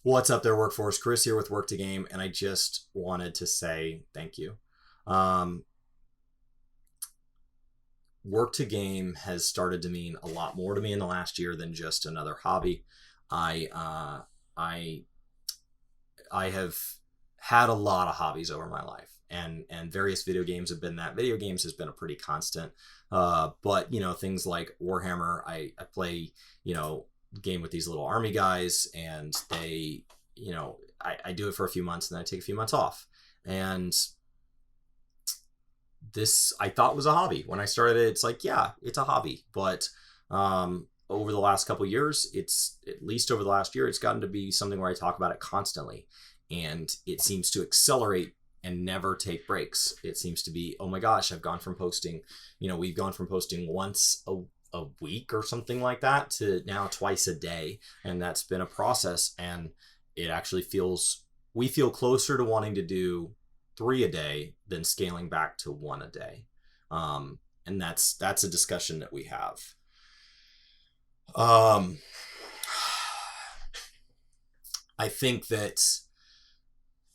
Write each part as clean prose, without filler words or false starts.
What's up there, workforce? Chris here with Work to Game, and I just wanted to say thank you. Um, Work to Game has started to mean a lot more to me in the last year than just another hobby. I uh, I I have had a lot of hobbies over my life, and various video games have been that. Video games has been a pretty constant, but things like Warhammer. I play game with these little army guys, and I do it for a few months, and then I take a few months off, and this I thought was a hobby when I started it. It's like, yeah, it's a hobby, but over the last couple of years, it's at least over the last year, it's gotten to be something where I talk about it constantly, and it seems to accelerate and never take breaks. It seems to be, oh my gosh, I've gone from posting, we've gone from posting once a week or something like that to now twice a day, and that's been a process, and it actually we feel closer to wanting to do 3 a day than scaling back to 1 a day. And that's a discussion that we have. I think that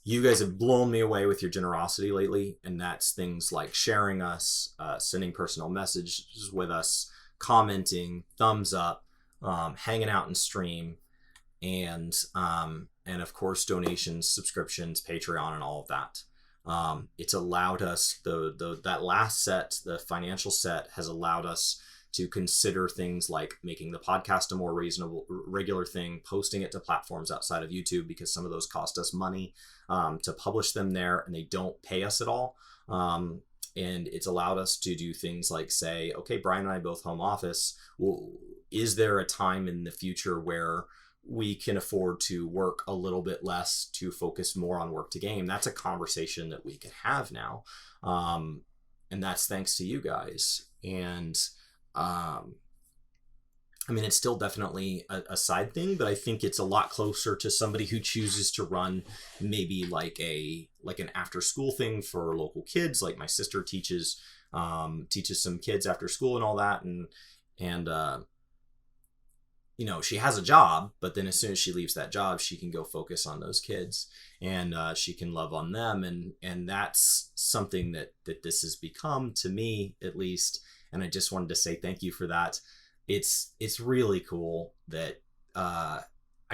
you guys have blown me away with your generosity lately, and that's things like sharing us, sending personal messages with us, commenting, thumbs up, hanging out in stream, and of course donations, subscriptions, Patreon, and all of that. It's allowed us that last set, the financial set, has allowed us to consider things like making the podcast a more reasonable, regular thing, posting it to platforms outside of YouTube, because some of those cost us money to publish them there, and they don't pay us at all. And it's allowed us to do things like say, okay, Brian and I both home office. Well, is there a time in the future where we can afford to work a little bit less to focus more on Work to Game? That's a conversation that we can have now. And that's thanks to you guys. And it's still definitely a side thing, but I think it's a lot closer to somebody who chooses to run maybe like an after school thing for local kids. Like my sister teaches some kids after school and all that. And she has a job, but then as soon as she leaves that job, she can go focus on those kids, and she can love on them. And that's something that this has become, to me at least. And I just wanted to say thank you for that. It's really cool that I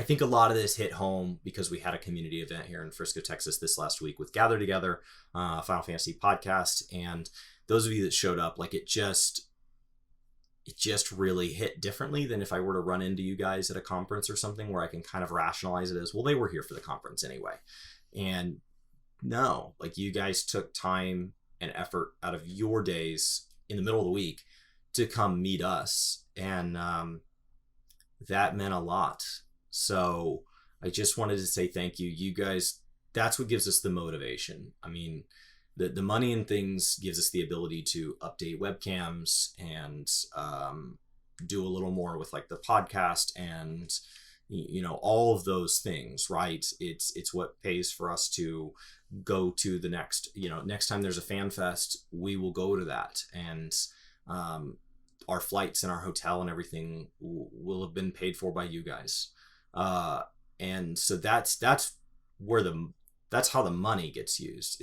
think a lot of this hit home because we had a community event here in Frisco, Texas this last week with Gather Together, Final Fantasy podcast. And those of you that showed up, like it just really hit differently than if I were to run into you guys at a conference or something, where I can kind of rationalize it as, well, they were here for the conference anyway. And no, like you guys took time and effort out of your days in the middle of the week to come meet us. And that meant a lot. So I just wanted to say thank you. You guys, that's what gives us the motivation. I mean, the money and things gives us the ability to update webcams and do a little more with like the podcast and all of those things, right? It's what pays for us to go to the next time there's a fan fest, we will go to that, and our flights and our hotel and everything will have been paid for by you guys, and so that's how the money gets used.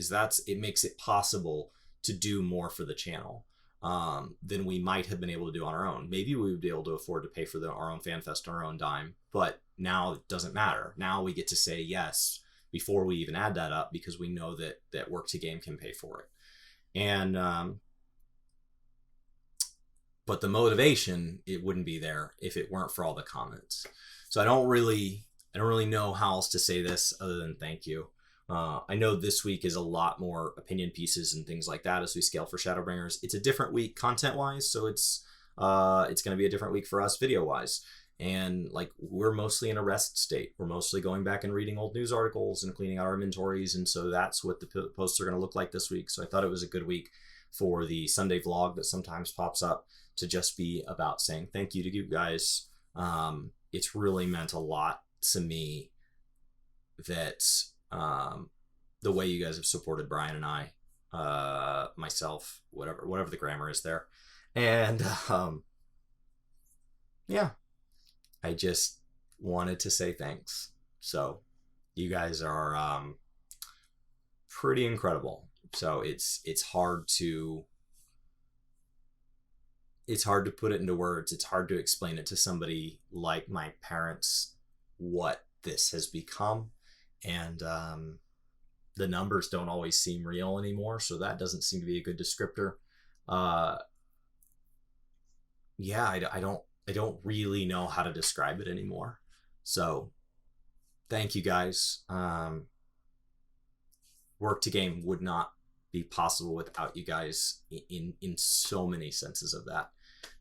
It makes it possible to do more for the channel than we might have been able to do on our own. Maybe we would be able to afford to pay for our own fan fest on our own dime, but now it doesn't matter. Now we get to say yes before we even add that up, because we know that Work to Game can pay for it. And but the motivation, it wouldn't be there if it weren't for all the comments. So I don't really know how else to say this other than thank you. I know this week is a lot more opinion pieces and things like that as we scale for Shadowbringers. It's a different week content wise, so it's going to be a different week for us video wise. And like, we're mostly in a rest state. We're mostly going back and reading old news articles and cleaning out our inventories. And so that's what the posts are going to look like this week. So I thought it was a good week for the Sunday vlog that sometimes pops up to just be about saying thank you to you guys. It's really meant a lot to me that the way you guys have supported Brian and I, myself, whatever the grammar is there. And yeah, I just wanted to say thanks. So you guys are pretty incredible. So it's hard to put it into words. It's hard to explain it to somebody like my parents what this has become, and the numbers don't always seem real anymore. So that doesn't seem to be a good descriptor. Uh, yeah, I don't really know how to describe it anymore. So thank you guys. Work to game would not be possible without you guys in so many senses of that.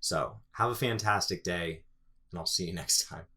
So have a fantastic day, and I'll see you next time.